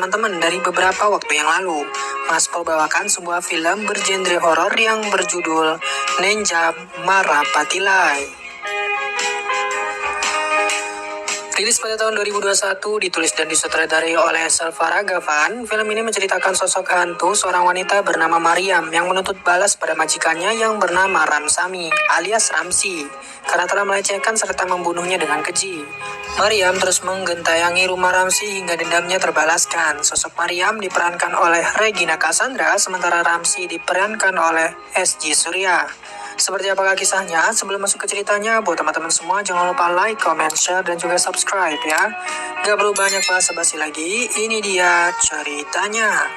teman-teman dari beberapa waktu yang lalu. Mas Pol bawakan sebuah film bergenre horor yang berjudul Ninja Marapatilai. Rilis pada tahun 2021, ditulis dan disutradarai oleh Selva Ragavan, film ini menceritakan sosok hantu seorang wanita bernama Mariam yang menuntut balas pada majikannya yang bernama Ramsami alias Ramsi karena telah melecehkan serta membunuhnya dengan keji. Mariam terus menggentayangi rumah Ramsi hingga dendamnya terbalaskan. Sosok Mariam diperankan oleh Regina Cassandra, sementara Ramsi diperankan oleh SJ Surya. Seperti apakah kisahnya? Sebelum masuk ke ceritanya, buat teman-teman semua jangan lupa like, comment, share, dan juga subscribe ya. Gak perlu banyak basa-basi lagi, ini dia ceritanya.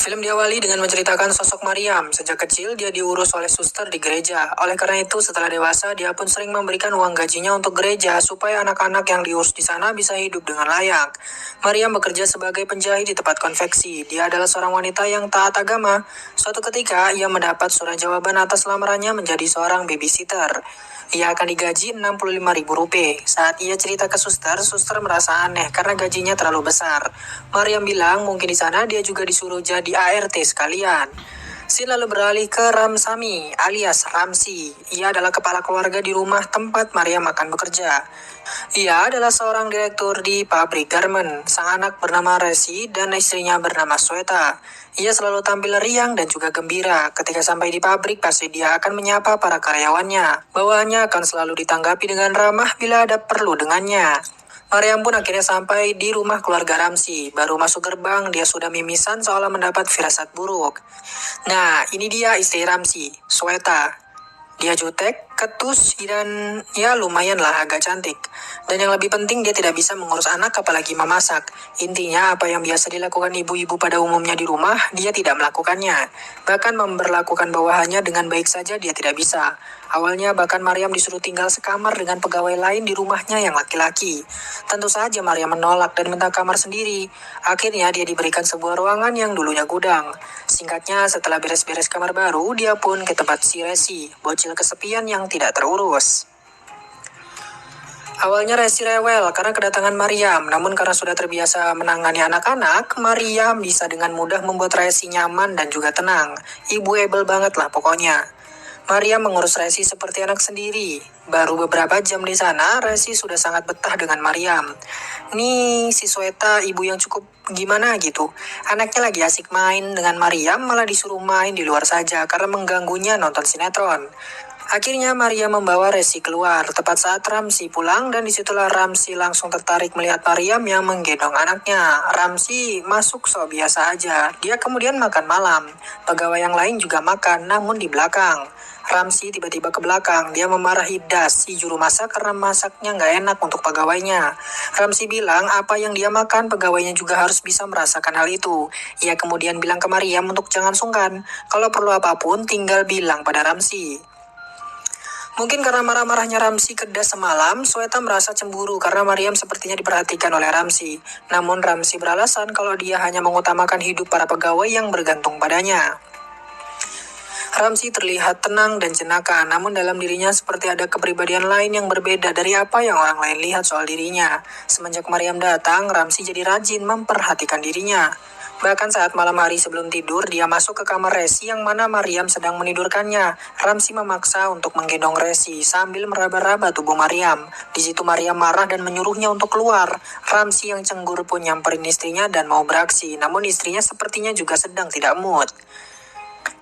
Film diawali dengan menceritakan sosok Mariam. Sejak kecil, dia diurus oleh suster di gereja. Oleh karena itu, setelah dewasa, dia pun sering memberikan uang gajinya untuk gereja supaya anak-anak yang diurus di sana bisa hidup dengan layak. Mariam bekerja sebagai penjahit di tempat konveksi. Dia adalah seorang wanita yang taat agama. Suatu ketika, ia mendapat surat jawaban atas lamarannya menjadi seorang babysitter. Ia akan digaji Rp65.000. Saat ia cerita ke suster, suster merasa aneh karena gajinya terlalu besar. Mariam bilang mungkin di sana dia juga disuruh jadi ART sekalian. Scene lalu beralih ke Ramsami alias Ramsi. Ia adalah kepala keluarga di rumah tempat Mariam akan bekerja. Ia adalah seorang direktur di pabrik garment. Sang anak bernama Resi dan istrinya bernama Sweta. Ia selalu tampil riang dan juga gembira. Ketika sampai di pabrik, pasti dia akan menyapa para karyawannya. Bawahannya akan selalu ditanggapi dengan ramah bila ada perlu dengannya. Mariam pun akhirnya sampai di rumah keluarga Ramsi. Baru masuk gerbang, dia sudah mimisan seolah mendapat firasat buruk. Nah, ini dia istri Ramsi, Sweta. Dia jutek, ketus, dan ya lumayan lah agak cantik. Dan yang lebih penting dia tidak bisa mengurus anak apalagi memasak. Intinya apa yang biasa dilakukan ibu-ibu pada umumnya di rumah, dia tidak melakukannya. Bahkan memperlakukan bawahannya dengan baik saja dia tidak bisa. Awalnya bahkan Mariam disuruh tinggal sekamar dengan pegawai lain di rumahnya yang laki-laki. Tentu saja Mariam menolak dan minta kamar sendiri. Akhirnya dia diberikan sebuah ruangan yang dulunya gudang. Singkatnya setelah beres-beres kamar baru, dia pun ke tempat si Resi, bocil kesepian yang tidak terurus. Awalnya Resi rewel karena kedatangan Mariam, namun karena sudah terbiasa menangani anak-anak, Mariam bisa dengan mudah membuat Resi nyaman dan juga tenang. Ibu ebel banget lah pokoknya. Mariam mengurus Resi seperti anak sendiri. Baru beberapa jam di sana, Resi sudah sangat betah dengan Mariam. Nih, si Sweta ibu yang cukup gimana gitu. Anaknya lagi asik main dengan Mariam, malah disuruh main di luar saja karena mengganggunya nonton sinetron. Akhirnya Mariam membawa Resi keluar, tepat saat Ramsi pulang, dan disitulah Ramsi langsung tertarik melihat Mariam yang menggendong anaknya. Ramsi masuk so biasa aja, dia kemudian makan malam. Pegawai yang lain juga makan, namun di belakang. Ramsi tiba-tiba ke belakang, dia memarahi Das, si juru masak karena masaknya nggak enak untuk pegawainya. Ramsi bilang apa yang dia makan, pegawainya juga harus bisa merasakan hal itu. Ia kemudian bilang ke Mariam untuk jangan sungkan, kalau perlu apapun tinggal bilang pada Ramsi. Mungkin karena marah-marahnya Ramsi ke Das semalam, Sweta merasa cemburu karena Mariam sepertinya diperhatikan oleh Ramsi. Namun Ramsi beralasan kalau dia hanya mengutamakan hidup para pegawai yang bergantung padanya. Ramsi terlihat tenang dan jenaka, namun dalam dirinya seperti ada kepribadian lain yang berbeda dari apa yang orang lain lihat soal dirinya. Semenjak Mariam datang, Ramsi jadi rajin memperhatikan dirinya. Bahkan saat malam hari sebelum tidur, dia masuk ke kamar Resi yang mana Mariam sedang menidurkannya. Ramsi memaksa untuk menggendong Resi sambil meraba-raba tubuh Mariam. Di situ Mariam marah dan menyuruhnya untuk keluar. Ramsi yang cemburu pun nyamperin istrinya dan mau beraksi, namun istrinya sepertinya juga sedang tidak mood.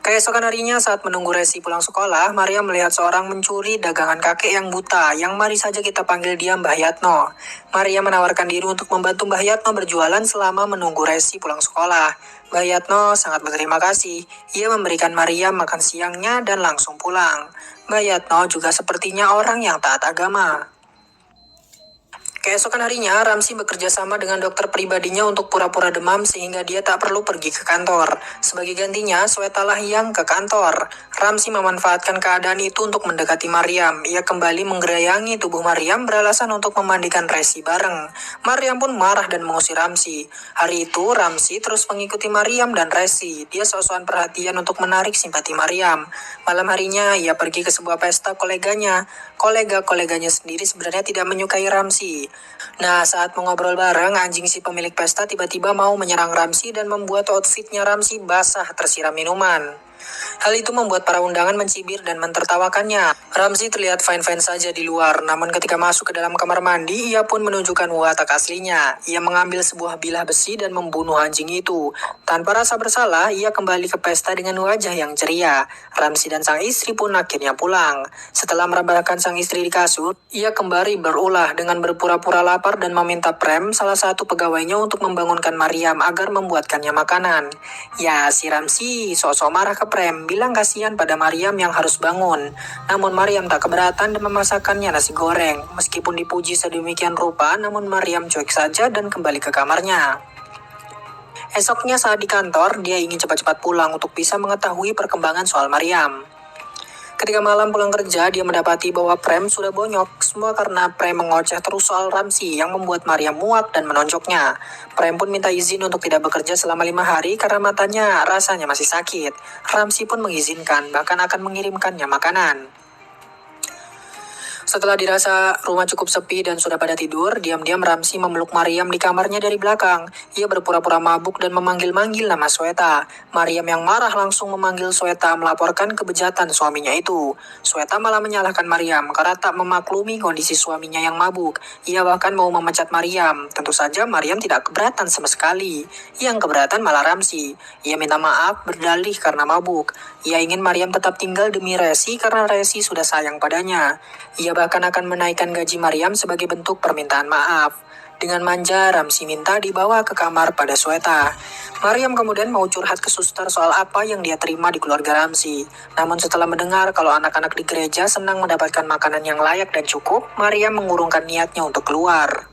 Keesokan harinya saat menunggu Resi pulang sekolah, Mariam melihat seorang mencuri dagangan kakek yang buta, yang mari saja kita panggil dia Mbah Yatno. Mariam menawarkan diri untuk membantu Mbah Yatno berjualan selama menunggu Resi pulang sekolah. Mbah Yatno sangat berterima kasih. Ia memberikan Mariam makan siangnya dan langsung pulang. Mbah Yatno juga sepertinya orang yang taat agama. Keesokan harinya, Ramsi bekerja sama dengan dokter pribadinya untuk pura-pura demam sehingga dia tak perlu pergi ke kantor. Sebagai gantinya, Sweta lah yang ke kantor. Ramsi memanfaatkan keadaan itu untuk mendekati Mariam. Ia kembali menggerayangi tubuh Mariam beralasan untuk memandikan Resi bareng. Mariam pun marah dan mengusir Ramsi. Hari itu, Ramsi terus mengikuti Mariam dan Resi. Dia sok-sokan perhatian untuk menarik simpati Mariam. Malam harinya, ia pergi ke sebuah pesta koleganya. Kolega-koleganya sendiri sebenarnya tidak menyukai Ramsi. Nah, saat mengobrol bareng, anjing si pemilik pesta tiba-tiba mau menyerang Ramsi dan membuat outfitnya Ramsi basah tersiram minuman. Hal itu membuat para undangan mencibir dan mentertawakannya. Ramzi terlihat fine-fine saja di luar, namun ketika masuk ke dalam kamar mandi, ia pun menunjukkan watak aslinya. Ia mengambil sebuah bilah besi dan membunuh anjing itu. Tanpa rasa bersalah, ia kembali ke pesta dengan wajah yang ceria. Ramzi dan sang istri pun akhirnya pulang. Setelah merebahkan sang istri di kasur, ia kembali berulah dengan berpura-pura lapar dan meminta Prem, salah satu pegawainya, untuk membangunkan Mariam agar membuatkannya makanan. Ya, si Ramzi sok-sok marah ke Prem, bilang kasihan pada Mariam yang harus bangun. Namun Mariam tak keberatan dan memasakkannya nasi goreng. Meskipun dipuji sedemikian rupa, namun Mariam cuek saja dan kembali ke kamarnya. Esoknya saat di kantor, dia ingin cepat-cepat pulang untuk bisa mengetahui perkembangan soal Mariam. Ketika malam pulang kerja, dia mendapati bahwa Prem sudah bonyok. Semua karena Prem mengoceh terus soal Ramsi yang membuat Mariam muak dan menonjoknya. Prem pun minta izin untuk tidak bekerja selama 5 hari karena matanya rasanya masih sakit. Ramsi pun mengizinkan, bahkan akan mengirimkannya makanan. Setelah dirasa rumah cukup sepi dan sudah pada tidur, diam-diam Ramsi memeluk Mariam di kamarnya dari belakang. Ia berpura-pura mabuk dan memanggil-manggil nama Sweta. Mariam yang marah langsung memanggil Sweta melaporkan kebejatan suaminya itu. Sweta malah menyalahkan Mariam karena tak memaklumi kondisi suaminya yang mabuk. Ia bahkan mau memecat Mariam. Tentu saja Mariam tidak keberatan sama sekali. Yang keberatan malah Ramsi. Ia minta maaf berdalih karena mabuk. Ia ingin Mariam tetap tinggal demi Resi karena Resi sudah sayang padanya. Ia bahkan akan menaikkan gaji Mariam sebagai bentuk permintaan maaf. Dengan manja, Ramsi minta dibawa ke kamar pada Sweta. Mariam kemudian mau curhat ke suster soal apa yang dia terima di keluarga Ramsi. Namun setelah mendengar kalau anak-anak di gereja senang mendapatkan makanan yang layak dan cukup, Mariam mengurungkan niatnya untuk keluar.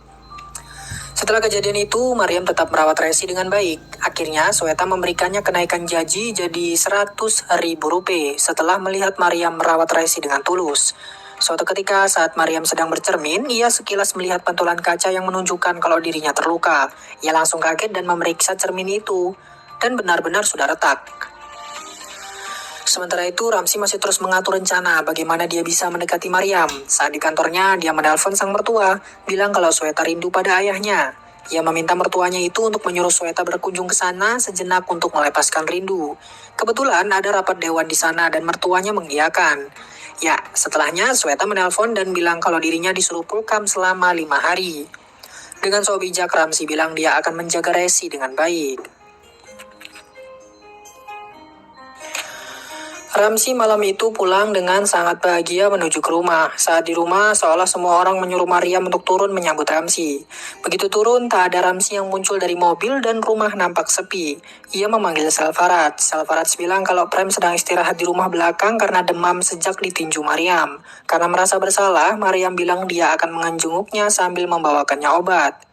Setelah kejadian itu, Mariam tetap merawat Resi dengan baik. Akhirnya, Sweta memberikannya kenaikan gaji jadi 100.000 rupiah setelah melihat Mariam merawat Resi dengan tulus. Suatu ketika saat Mariam sedang bercermin, ia sekilas melihat pantulan kaca yang menunjukkan kalau dirinya terluka. Ia langsung kaget dan memeriksa cermin itu, dan benar-benar sudah retak. Sementara itu, Ramsi masih terus mengatur rencana bagaimana dia bisa mendekati Mariam. Saat di kantornya, dia menelpon sang mertua, bilang kalau Sweta rindu pada ayahnya. Ia meminta mertuanya itu untuk menyuruh Sweta berkunjung ke sana sejenak untuk melepaskan rindu. Kebetulan ada rapat dewan di sana dan mertuanya mengiyakan. Ya, setelahnya Sweta menelpon dan bilang kalau dirinya disuruh pulkam selama 5 hari. Dengan so bijak, Ramsi bilang dia akan menjaga Resi dengan baik. Ramsi malam itu pulang dengan sangat bahagia menuju ke rumah. Saat di rumah, seolah semua orang menyuruh Mariam untuk turun menyambut Ramsi. Begitu turun, tak ada Ramsi yang muncul dari mobil dan rumah nampak sepi. Ia memanggil Salvarat. Salvarat bilang kalau Prem sedang istirahat di rumah belakang karena demam sejak ditinju Mariam. Karena merasa bersalah, Mariam bilang dia akan menjenguknya sambil membawakannya obat.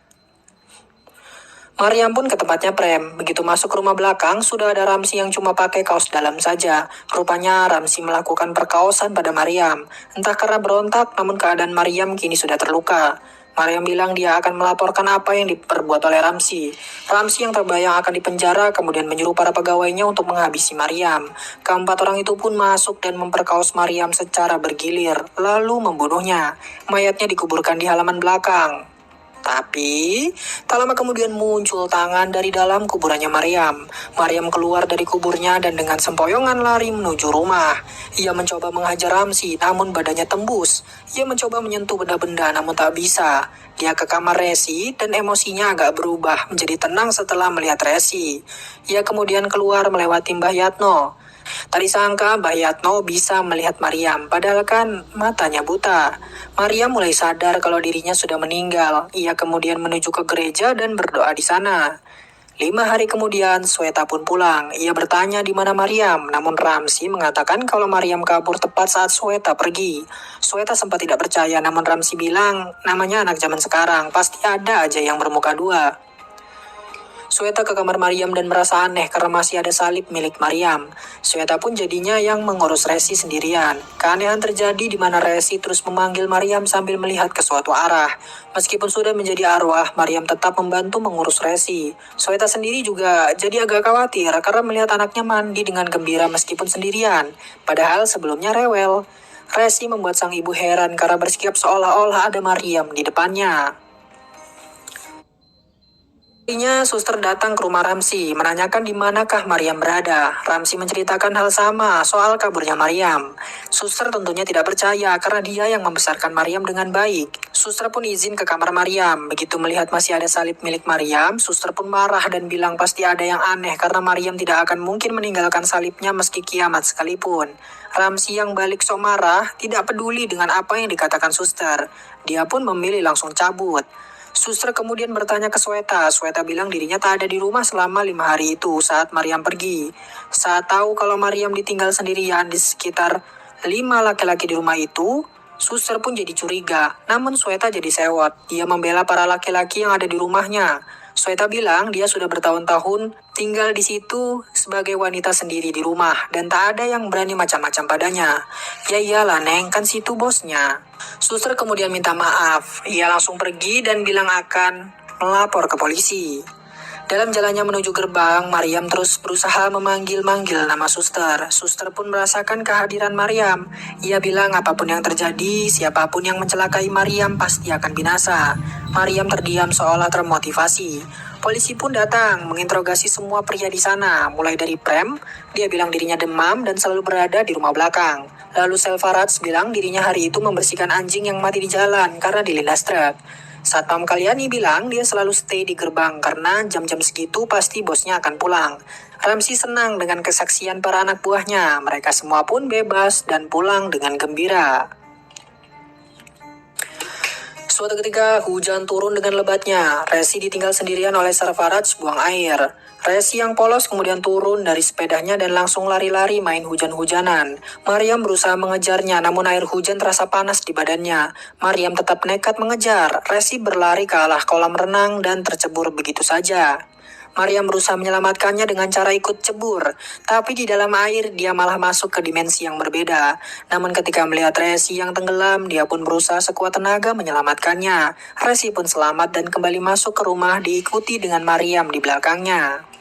Mariam pun ke tempatnya Prem. Begitu masuk rumah belakang, sudah ada Ramsi yang cuma pakai kaos dalam saja. Rupanya Ramsi melakukan perkaosan pada Mariam. Entah karena berontak, namun keadaan Mariam kini sudah terluka. Mariam bilang dia akan melaporkan apa yang diperbuat oleh Ramsi. Ramsi yang terbayang akan dipenjara, kemudian menyuruh para pegawainya untuk menghabisi Mariam. Keempat orang itu pun masuk dan memperkaos Mariam secara bergilir, lalu membunuhnya. Mayatnya dikuburkan di halaman belakang. Tapi, tak lama kemudian muncul tangan dari dalam kuburannya Mariam. Mariam keluar dari kuburnya dan dengan sempoyongan lari menuju rumah. Ia mencoba menghajar Ramsi, namun badannya tembus. Ia mencoba menyentuh benda-benda, namun tak bisa. Dia ke kamar Resi dan emosinya agak berubah menjadi tenang setelah melihat Resi. Ia kemudian keluar melewati Mbah Yatno. Tak disangka Mbah Yatno bisa melihat Mariam, padahal kan matanya buta. Mariam mulai sadar kalau dirinya sudah meninggal. Ia kemudian menuju ke gereja dan berdoa di sana. 5 hari kemudian, Sweta pun pulang. Ia bertanya di mana Mariam, namun Ramsi mengatakan kalau Mariam kabur tepat saat Sweta pergi. Sweta sempat tidak percaya, namun Ramsi bilang, namanya anak zaman sekarang, pasti ada aja yang bermuka dua. Sweta ke kamar Mariam dan merasa aneh karena masih ada salib milik Mariam. Sweta pun jadinya yang mengurus Resi sendirian. Keanehan terjadi di mana Resi terus memanggil Mariam sambil melihat ke suatu arah. Meskipun sudah menjadi arwah, Mariam tetap membantu mengurus Resi. Sweta sendiri juga jadi agak khawatir karena melihat anaknya mandi dengan gembira meskipun sendirian. Padahal sebelumnya rewel. Resi membuat sang ibu heran karena bersikap seolah-olah ada Mariam di depannya. Akhirnya suster datang ke rumah Ramsi, menanyakan di manakah Maryam berada. Ramsi menceritakan hal sama soal kaburnya Maryam. Suster tentunya tidak percaya karena dia yang membesarkan Maryam dengan baik. Suster pun izin ke kamar Maryam. Begitu melihat masih ada salib milik Maryam, suster pun marah dan bilang pasti ada yang aneh karena Maryam tidak akan mungkin meninggalkan salibnya meski kiamat sekalipun. Ramsi yang balik sok marah tidak peduli dengan apa yang dikatakan suster. Dia pun memilih langsung cabut. Suster kemudian bertanya ke Sweta. Sweta bilang dirinya tak ada di rumah selama 5 hari itu saat Maryam pergi. Saat tahu kalau Maryam ditinggal sendirian di sekitar 5 laki-laki di rumah itu, suster pun jadi curiga. Namun Sweta jadi sewot. Dia membela para laki-laki yang ada di rumahnya. Sweta bilang dia sudah bertahun-tahun tinggal di situ sebagai wanita sendiri di rumah dan tak ada yang berani macam-macam padanya. Ya iyalah Neng, kan situ bosnya. Suster kemudian minta maaf. Ia langsung pergi dan bilang akan melapor ke polisi. Dalam jalannya menuju gerbang, Maryam terus berusaha memanggil-manggil nama suster. Suster pun merasakan kehadiran Maryam. Ia bilang apapun yang terjadi, siapapun yang mencelakai Maryam pasti akan binasa. Maryam terdiam seolah termotivasi. Polisi pun datang menginterogasi semua pria di sana, mulai dari Prem, dia bilang dirinya demam dan selalu berada di rumah belakang. Lalu Selvaraj bilang dirinya hari itu membersihkan anjing yang mati di jalan karena dilindas truk. Satpam Kalyani bilang dia selalu stay di gerbang karena jam-jam segitu pasti bosnya akan pulang. Ramsi senang dengan kesaksian para anak buahnya. Mereka semua pun bebas dan pulang dengan gembira. Suatu ketika hujan turun dengan lebatnya. Resi ditinggal sendirian oleh Sarfaraj buang air. Resi yang polos kemudian turun dari sepedanya dan langsung lari-lari main hujan-hujanan. Maryam berusaha mengejarnya namun air hujan terasa panas di badannya. Maryam tetap nekat mengejar. Resi berlari ke arah kolam renang dan tercebur begitu saja. Maryam berusaha menyelamatkannya dengan cara ikut cebur, tapi di dalam air dia malah masuk ke dimensi yang berbeda. Namun ketika melihat Resi yang tenggelam, dia pun berusaha sekuat tenaga menyelamatkannya. Resi pun selamat dan kembali masuk ke rumah diikuti dengan Maryam di belakangnya.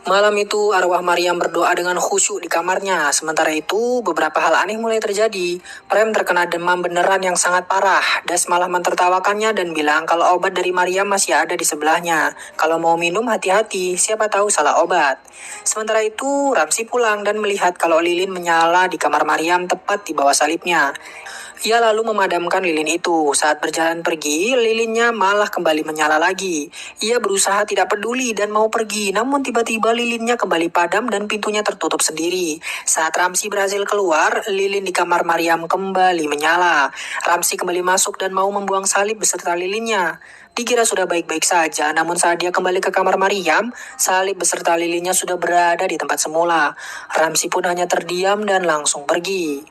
Malam itu, arwah Maryam berdoa dengan khusyuk di kamarnya. Sementara itu, beberapa hal aneh mulai terjadi. Prem terkena demam beneran yang sangat parah. Das malah mentertawakannya dan bilang kalau obat dari Maryam masih ada di sebelahnya. Kalau mau minum hati-hati, siapa tahu salah obat. Sementara itu, Ramsi pulang dan melihat kalau lilin menyala di kamar Maryam tepat di bawah salibnya. Ia lalu memadamkan lilin itu. Saat berjalan pergi, lilinnya malah kembali menyala lagi. Ia berusaha tidak peduli dan mau pergi, namun tiba-tiba lilinnya kembali padam dan pintunya tertutup sendiri. Saat Ramsi berhasil keluar, lilin di kamar Maryam kembali menyala. Ramsi kembali masuk dan mau membuang salib beserta lilinnya. Dikira sudah baik-baik saja, namun saat dia kembali ke kamar Maryam, salib beserta lilinnya sudah berada di tempat semula. Ramsi pun hanya terdiam dan langsung pergi.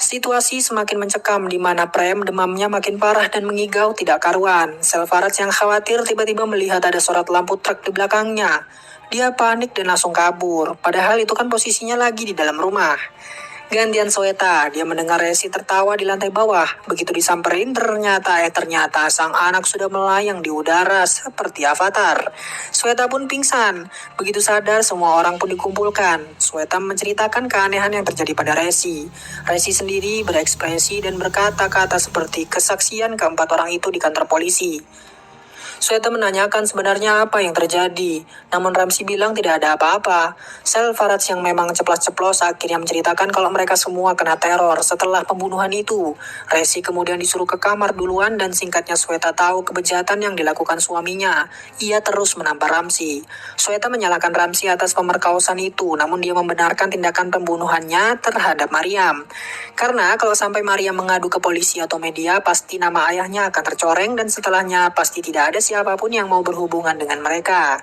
Situasi semakin mencekam di mana Prem demamnya makin parah dan mengigau tidak karuan. Selvaraj yang khawatir tiba-tiba melihat ada sorot lampu truk di belakangnya. Dia panik dan langsung kabur, padahal itu kan posisinya lagi di dalam rumah. Gantian Sweta, dia mendengar Resi tertawa di lantai bawah. Begitu disamperin ternyata sang anak sudah melayang di udara seperti avatar. Sweta pun pingsan. Begitu sadar semua orang pun dikumpulkan. Sweta menceritakan keanehan yang terjadi pada Resi. Resi sendiri berekspresi dan berkata-kata seperti kesaksian keempat orang itu di kantor polisi. Sweta menanyakan sebenarnya apa yang terjadi, namun Ramsi bilang tidak ada apa-apa. Selvaraj yang memang ceplas-ceplos akhirnya menceritakan kalau mereka semua kena teror setelah pembunuhan itu. Resi kemudian disuruh ke kamar duluan dan singkatnya Sweta tahu kebejatan yang dilakukan suaminya. Ia terus menampar Ramsi. Sweta menyalahkan Ramsi atas pemerkosaan itu, namun dia membenarkan tindakan pembunuhannya terhadap Maryam. Karena kalau sampai Maryam mengadu ke polisi atau media, pasti nama ayahnya akan tercoreng dan setelahnya pasti tidak ada siapapun yang mau berhubungan dengan mereka.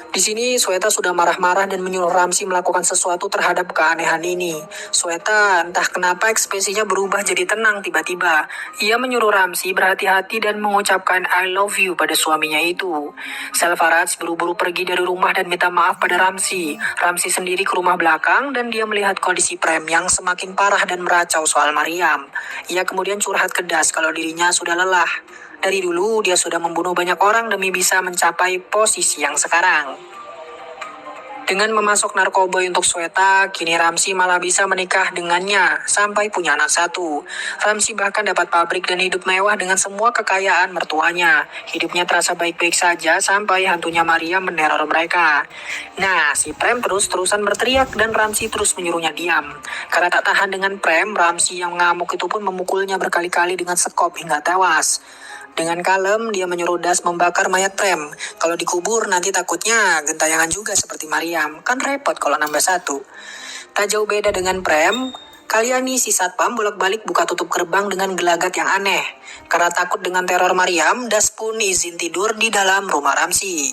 Di sini Sweta sudah marah-marah dan menyuruh Ramsi melakukan sesuatu terhadap keanehan ini. Sweta entah kenapa ekspresinya berubah jadi tenang tiba-tiba. Ia menyuruh Ramsi berhati-hati dan mengucapkan I love you pada suaminya itu. Selvaraj buru-buru pergi dari rumah dan minta maaf pada Ramsi. Ramsi sendiri ke rumah belakang dan dia melihat kondisi Prem yang semakin parah dan meracau soal Maryam. Ia kemudian curhat ke Das kalau dirinya sudah lelah. Dari dulu dia sudah membunuh banyak orang demi bisa mencapai posisi yang sekarang. Dengan memasok narkoba untuk Sweta, kini Ramsi malah bisa menikah dengannya sampai punya anak satu. Ramsi bahkan dapat pabrik dan hidup mewah dengan semua kekayaan mertuanya. Hidupnya terasa baik-baik saja sampai hantunya Maria meneror mereka. Nah, si Prem terus-terusan berteriak dan Ramsi terus menyuruhnya diam. Karena tak tahan dengan Prem, Ramsi yang ngamuk itu pun memukulnya berkali-kali dengan sekop hingga tewas. Dengan kalem, dia menyuruh Das membakar mayat Prem. Kalau dikubur, nanti takutnya gentayangan juga seperti Mariam. Kan repot kalau nambah satu. Tak jauh beda dengan Prem, Kalyani si satpam bolak-balik buka tutup gerbang dengan gelagat yang aneh. Karena takut dengan teror Mariam, Das pun izin tidur di dalam rumah Ramsi.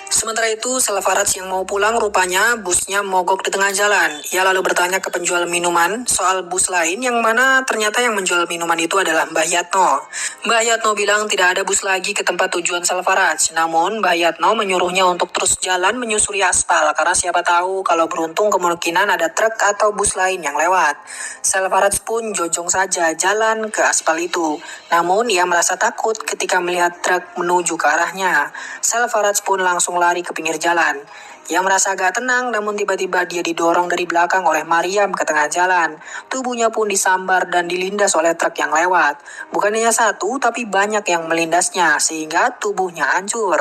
Sementara itu, Selvaraj yang mau pulang rupanya busnya mogok di tengah jalan. Ia lalu bertanya ke penjual minuman soal bus lain yang mana ternyata yang menjual minuman itu adalah Mbah Yatno. Mbah Yatno bilang tidak ada bus lagi ke tempat tujuan Selvaraj. Namun Mbah Yatno menyuruhnya untuk terus jalan menyusuri aspal karena siapa tahu kalau beruntung kemungkinan ada truk atau bus lain yang lewat. Selvaraj pun jojong saja jalan ke aspal itu. Namun ia merasa takut ketika melihat truk menuju ke arahnya. Selvaraj pun langsung lari ke pinggir jalan. Ia merasa agak tenang, namun tiba-tiba dia didorong dari belakang oleh Mariam ke tengah jalan. Tubuhnya pun disambar dan dilindas oleh truk yang lewat. Bukan hanya satu, tapi banyak yang melindasnya, sehingga tubuhnya hancur.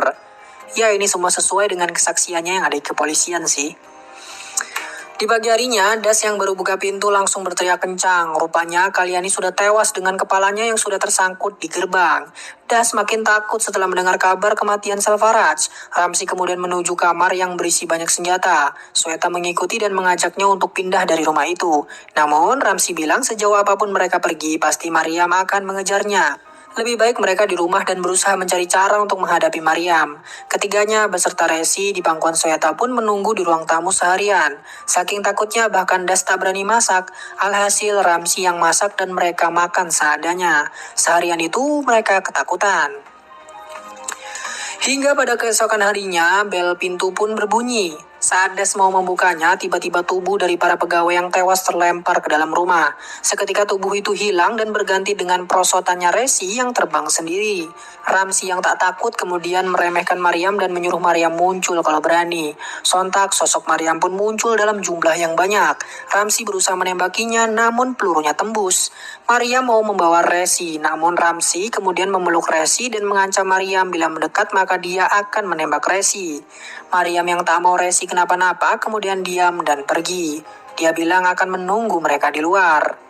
Ya, ini semua sesuai dengan kesaksiannya yang ada di kepolisian sih. Di pagi harinya, Das yang baru buka pintu langsung berteriak kencang. Rupanya Kalyani sudah tewas dengan kepalanya yang sudah tersangkut di gerbang. Das makin takut setelah mendengar kabar kematian Selvaraj. Ramsi kemudian menuju kamar yang berisi banyak senjata. Sweta mengikuti dan mengajaknya untuk pindah dari rumah itu. Namun, Ramsi bilang sejauh apapun mereka pergi, pasti Mariam akan mengejarnya. Lebih baik mereka di rumah dan berusaha mencari cara untuk menghadapi Mariam. Ketiganya beserta Resi di pangkuan Sweta pun menunggu di ruang tamu seharian. Saking takutnya bahkan Das tak berani masak. Alhasil Ramsi yang masak dan mereka makan seadanya. Seharian itu mereka ketakutan. Hingga pada keesokan harinya, bel pintu pun berbunyi. Saat Das mau membukanya, tiba-tiba tubuh dari para pegawai yang tewas terlempar ke dalam rumah. Seketika tubuh itu hilang dan berganti dengan perosotannya Resi yang terbang sendiri. Ramsi yang tak takut kemudian meremehkan Mariam dan menyuruh Mariam muncul kalau berani. Sontak sosok Mariam pun muncul dalam jumlah yang banyak. Ramsi berusaha menembakinya namun pelurunya tembus. Mariam mau membawa Resi, namun Ramsi kemudian memeluk Resi dan mengancam Mariam bila mendekat maka dia akan menembak Resi. Mariam yang tak mau Resi kenapa-napa kemudian diam dan pergi. Dia bilang akan menunggu mereka di luar.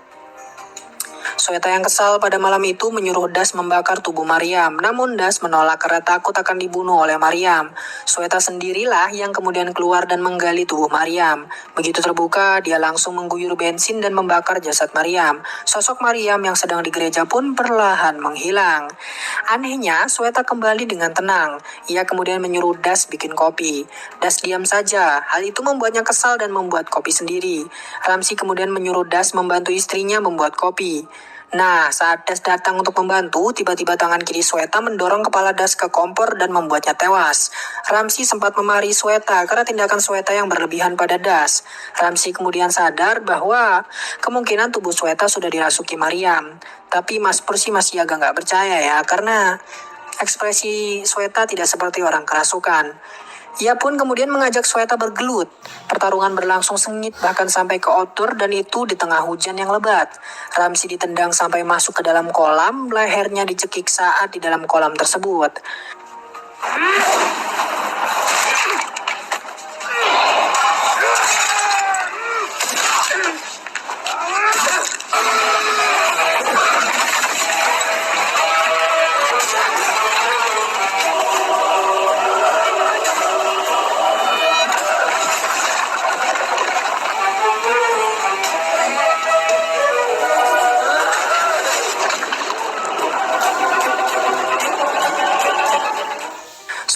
Sweta yang kesal pada malam itu menyuruh Das membakar tubuh Mariam, namun Das menolak karena takut akan dibunuh oleh Mariam. Sweta sendirilah yang kemudian keluar dan menggali tubuh Mariam. Begitu terbuka, dia langsung mengguyur bensin dan membakar jasad Mariam. Sosok Mariam yang sedang di gereja pun perlahan menghilang. Anehnya, Sweta kembali dengan tenang. Ia kemudian menyuruh Das bikin kopi. Das diam saja. Hal itu membuatnya kesal dan membuat kopi sendiri. Ramsi kemudian menyuruh Das membantu istrinya membuat kopi. Nah, saat Das datang untuk membantu, tiba-tiba tangan kiri Sweta mendorong kepala Das ke kompor dan membuatnya tewas. Ramsi sempat memarahi Sweta karena tindakan Sweta yang berlebihan pada Das. Ramsi kemudian sadar bahwa kemungkinan tubuh Sweta sudah dirasuki Mariam. Tapi Mas Persi masih agak nggak percaya ya, karena ekspresi Sweta tidak seperti orang kerasukan. Ia pun kemudian mengajak Sweta bergelut. Pertarungan berlangsung sengit bahkan sampai ke outdoor dan itu di tengah hujan yang lebat. Ramsi ditendang sampai masuk ke dalam kolam, lehernya dicekik saat di dalam kolam tersebut.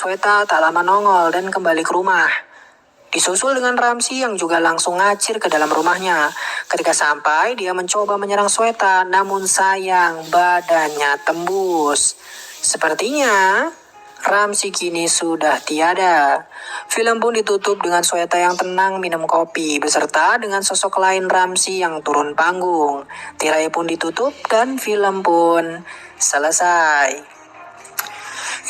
Sweta tak lama nongol dan kembali ke rumah. Disusul dengan Ramsi yang juga langsung ngacir ke dalam rumahnya. Ketika sampai, dia mencoba menyerang Sweta, namun sayang badannya tembus. Sepertinya Ramsi kini sudah tiada. Film pun ditutup dengan Sweta yang tenang minum kopi, beserta dengan sosok lain Ramsi yang turun panggung. Tirai pun ditutup dan film pun selesai.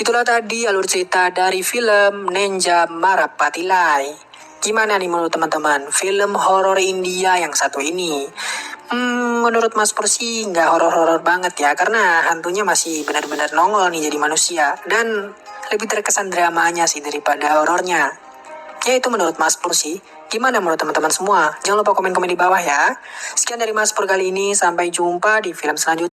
Itulah tadi alur cerita dari film Ninja Marapatilai. Gimana nih menurut teman-teman, film horor India yang satu ini? Menurut Mas Pur sih nggak horor-horor banget ya, karena hantunya masih benar-benar nongol nih jadi manusia. Dan lebih terkesan dramanya sih daripada horornya. Ya itu menurut Mas Pur sih. Gimana menurut teman-teman semua? Jangan lupa komen-komen di bawah ya. Sekian dari Mas Pur kali ini, sampai jumpa di film selanjutnya.